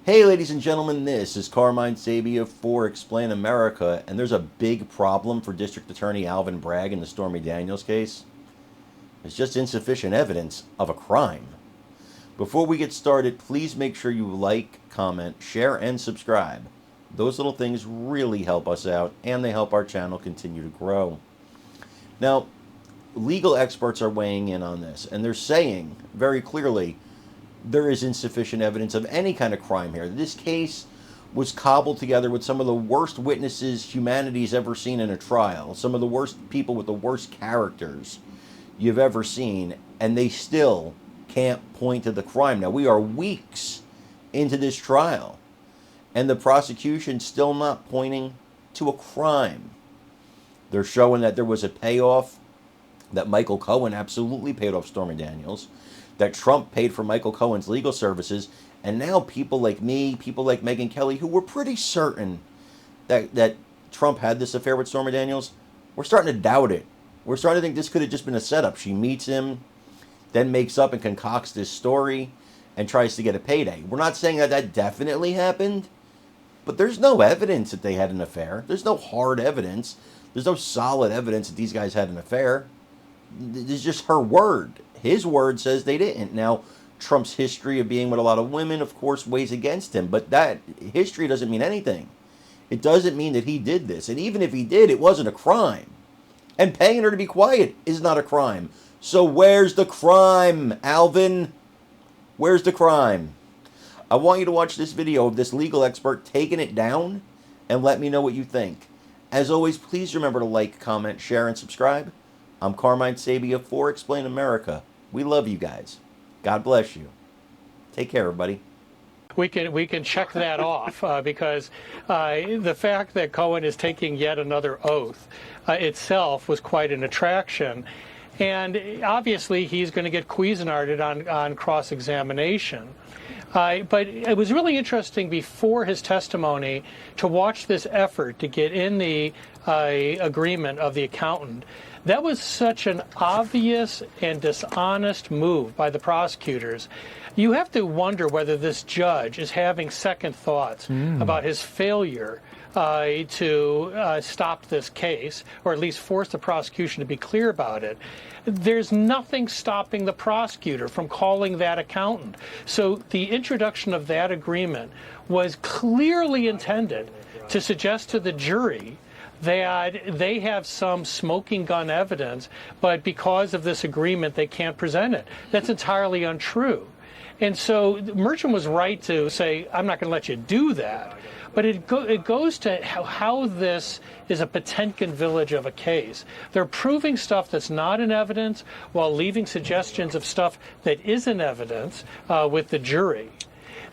Hey ladies and gentlemen, this is Carmine Sabia for Explain America, and there's a big problem for District Attorney Alvin Bragg in the Stormy Daniels case. It's just insufficient evidence of a crime. Before we get started, please make sure you like, comment, share, and subscribe. Those little things really help us out, and they help our channel continue to grow. Now, legal experts are weighing in on this, and they're saying very clearly there is insufficient evidence of any kind of crime here. This case was cobbled together with some of the worst witnesses humanity's ever seen in a trial, some of the worst people with the worst characters you've ever seen, and they still can't point to the crime. Now, we are weeks into this trial, and the prosecution's still not pointing to a crime. They're showing that there was a payoff, that Michael Cohen absolutely paid off Stormy Daniels, that Trump paid for Michael Cohen's legal services, and now people like me, people like Megyn Kelly, who were pretty certain that Trump had this affair with Stormy Daniels, we're starting to doubt it. We're starting to think this could have just been a setup. She meets him, then makes up and concocts this story, and tries to get a payday. We're not saying that that definitely happened, but there's no evidence that they had an affair. There's no hard evidence. There's no solid evidence that these guys had an affair. It's just her word. His word says they didn't. Now, Trump's history of being with a lot of women, of course, weighs against him. But that history doesn't mean anything. It doesn't mean that he did this. And even if he did, it wasn't a crime. And paying her to be quiet is not a crime. So where's the crime, Alvin? Where's the crime? I want you to watch this video of this legal expert taking it down and let me know what you think. As always, please remember to like, comment, share, and subscribe. I'm Carmine Sabia for Explain America. We love you guys. God bless you. Take care, everybody. We can check that off because the fact that Cohen is taking yet another oath itself was quite an attraction. And obviously he's going to get Cuisinarted on cross-examination. But it was really interesting before his testimony to watch this effort to get in the agreement of the accountant. That was such an obvious and dishonest move by the prosecutors. You have to wonder whether this judge is having second thoughts about his failure to stop this case, or at least force the prosecution to be clear about it. There's nothing stopping the prosecutor from calling that accountant. So the introduction of that agreement was clearly intended to suggest to the jury that they have some smoking gun evidence, but because of this agreement, they can't present it. That's entirely untrue. And so Merchant was right to say, I'm not going to let you do that. But it goes to how this is a Potemkin village of a case. They're proving stuff that's not in evidence while leaving suggestions of stuff that is in evidence with the jury.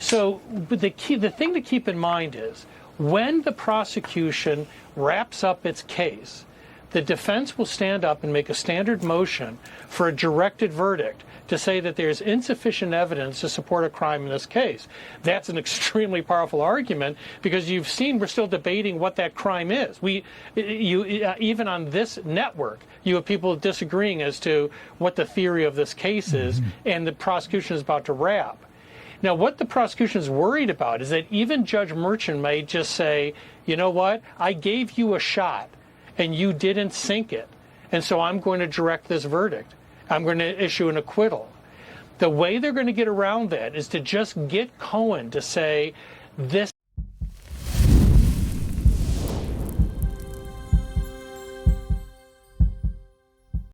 So the thing to keep in mind is, when the prosecution wraps up its case, the defense will stand up and make a standard motion for a directed verdict to say that there's insufficient evidence to support a crime in this case. That's an extremely powerful argument because you've seen we're still debating what that crime is. Even on this network, you have people disagreeing as to what the theory of this case is, and the prosecution is about to wrap. Now, what the prosecution is worried about is that even Judge Merchant may just say, you know what, I gave you a shot and you didn't sink it, and so I'm going to direct this verdict. I'm going to issue an acquittal. The way they're going to get around that is to just get Cohen to say, this